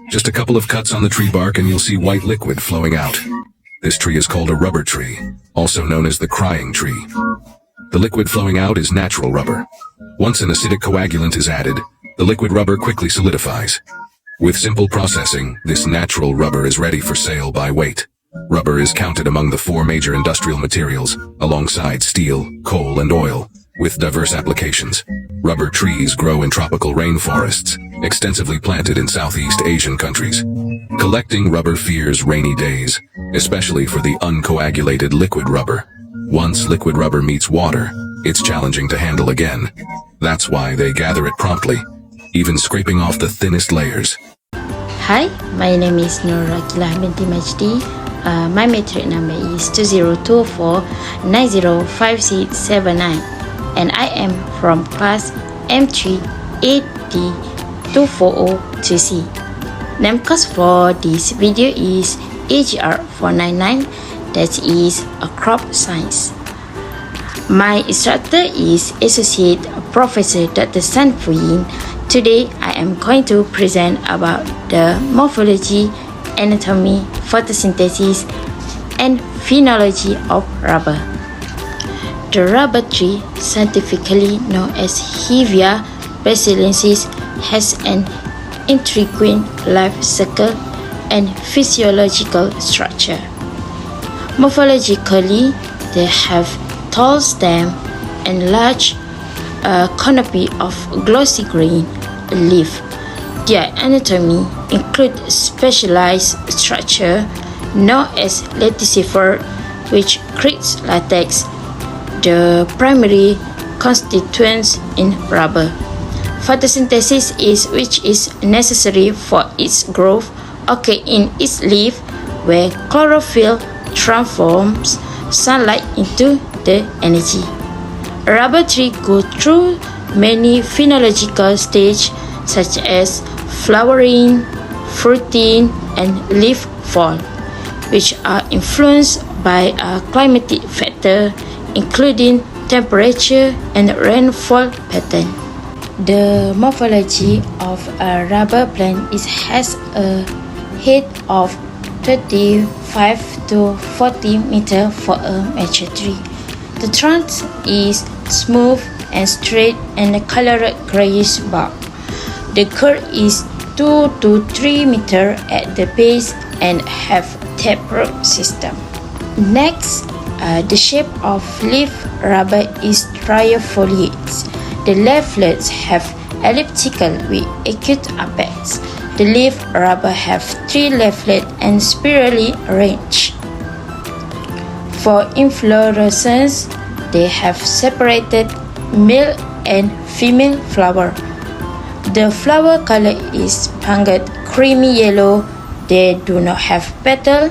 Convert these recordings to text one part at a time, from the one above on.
Just a couple of cuts on the tree bark and you'll see white liquid flowing out. This tree is called a rubber tree, also known as the crying tree. The liquid flowing out is natural rubber. Once an acidic coagulant is added, the liquid rubber quickly solidifies. With simple processing, this natural rubber is ready for sale by weight. Rubber is counted among the 4 major industrial materials, alongside steel, coal, and oil, with diverse applications. Rubber trees grow in tropical rainforests, extensively planted in Southeast Asian countries. Collecting rubber fears rainy days, especially for the uncoagulated liquid rubber. Once liquid rubber meets water, it's challenging to handle again. That's why they gather it promptly, even scraping off the thinnest layers. Hi, my name is Nura Kilah binti Majdi. My metric number is 2024905679 and I am from class M3AD2402C. Name course for this video is AGR499, that is a crop science. My instructor is Associate Professor Dr. San Fuyin. Today I am going to present about the morphology, anatomy, photosynthesis, and phenology of rubber. The rubber tree, scientifically known as Hevea brasiliensis, has an intriguing life cycle and physiological structure. Morphologically, they have tall stem and large canopy of glossy green leaf. Their anatomy includes specialized structure known as lenticular, which creates latex, the primary constituents in rubber. Photosynthesis which is necessary for its growth occurs in its leaf, where chlorophyll transforms sunlight into the energy. A rubber tree goes through many phenological stages such as flowering, fruiting, and leaf fall, which are influenced by a climatic factor including temperature and rainfall pattern. The morphology of a rubber plant has a height of 35 to 40 meters for a mature tree. The trunk is smooth and straight and colored grayish bark. The curve is 2 to 3 meters at the base and have taproot system. Next, the shape of leaf rubber is trifoliate. The leaflets have elliptical with acute apex. The leaf rubber have 3 leaflets and spirally arranged. For inflorescence, they have separated male and female flower. The flower color is spangled creamy yellow. They do not have petal.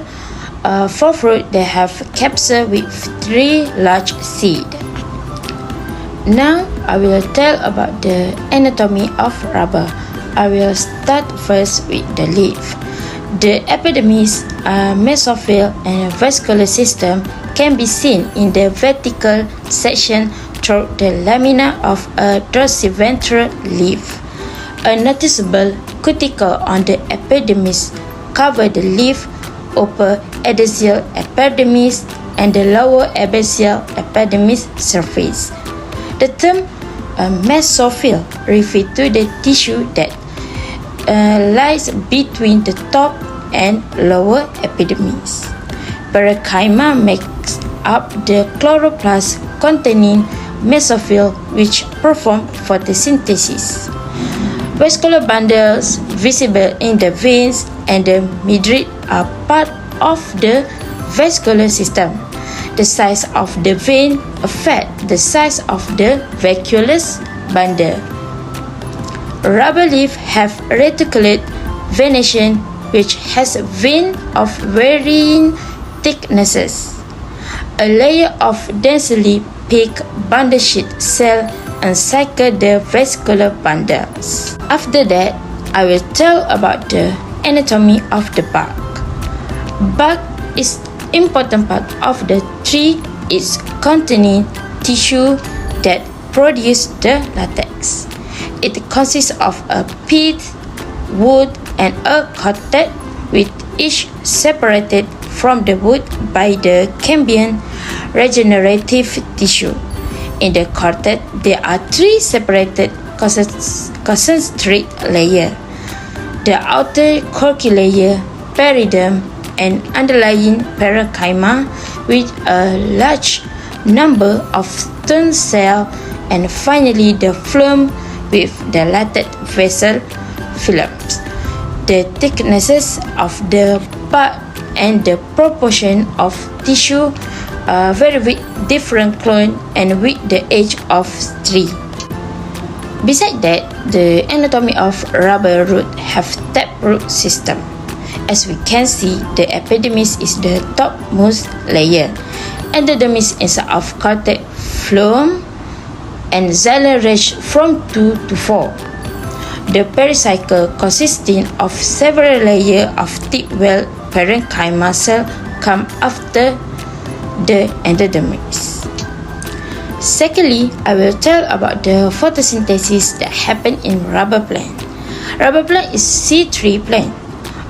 For fruit, they have capsule with 3 large seeds. Now, I will tell about the anatomy of rubber. I will start first with the leaf. The epidermis, mesophyll, and vascular system can be seen in the vertical section through the lamina of a dorsiventral leaf. A noticeable cuticle on the epidermis covers the leaf, upper adhesial epidermis, and the lower abaxial epidermis surface. The term mesophyll refers to the tissue that lies between the top and lower epidermis. Parenchyma makes up the chloroplast containing mesophyll, which perform photosynthesis. Vascular bundles visible in the veins and the midrib are part of the vascular system. The size of the vein affects the size of the vacuolus bundle. Rubber leaves have reticulate venation, which has a vein of varying thicknesses. A layer of densely packed bundle sheet cell encircle the vascular bundles. After that, I will tell about the anatomy of the bark. Bark is important part of the tree. Is containing tissue that produce the latex. It consists of a pith, wood, and are coated with each separated from the wood by the Cambian regenerative tissue. In the coated, there are three separated concentric layers: the outer corky layer, periderm, and underlying parenchyma with a large number of stone cells, and finally the phloem with the dilated vessel phloems. The thicknesses of the bark and the proportion of tissue vary with different clone and with the age of tree. Besides that, the anatomy of rubber root have taproot system. As we can see, the epidermis is the topmost layer, endodermis is of coated phloem, and xylem range from 2 to 4. The pericycle consisting of several layers of thick-walled parenchyma cells come after the endodermis. Secondly, I will tell about the photosynthesis that happen in rubber plant. Rubber plant is C3 plant.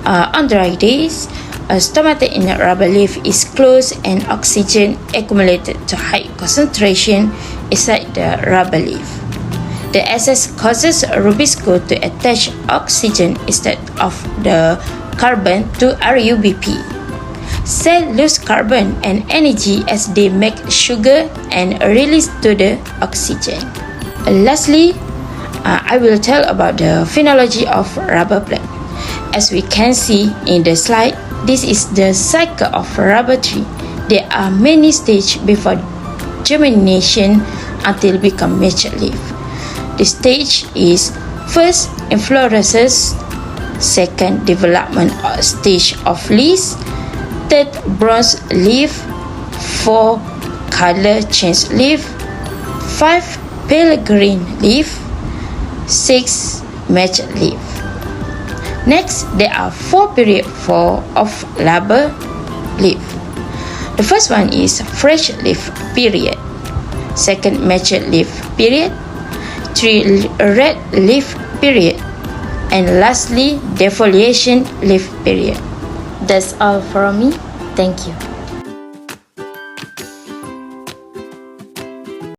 On dry days, a stomata in a rubber leaf is closed and oxygen accumulated to high concentration inside the rubber leaf. The excess causes rubisco to attach oxygen instead of the carbon to RUBP. Cells lose carbon and energy as they make sugar and release to the oxygen. Lastly, I will tell about the phenology of rubber plant. As we can see in the slide, this is the cycle of rubber tree. There are many stages before germination until become mature leaf. The stage is first inflorescence, second development stage of leaves, third bronze leaf, 4 color change leaf, 5 pale green leaf, 6 mature leaf. Next, there are 4 periods of rubber leaf. The first one is fresh leaf period, second mature leaf period, 3 red leaf period, and lastly defoliation leaf period. That's all from me. Thank you.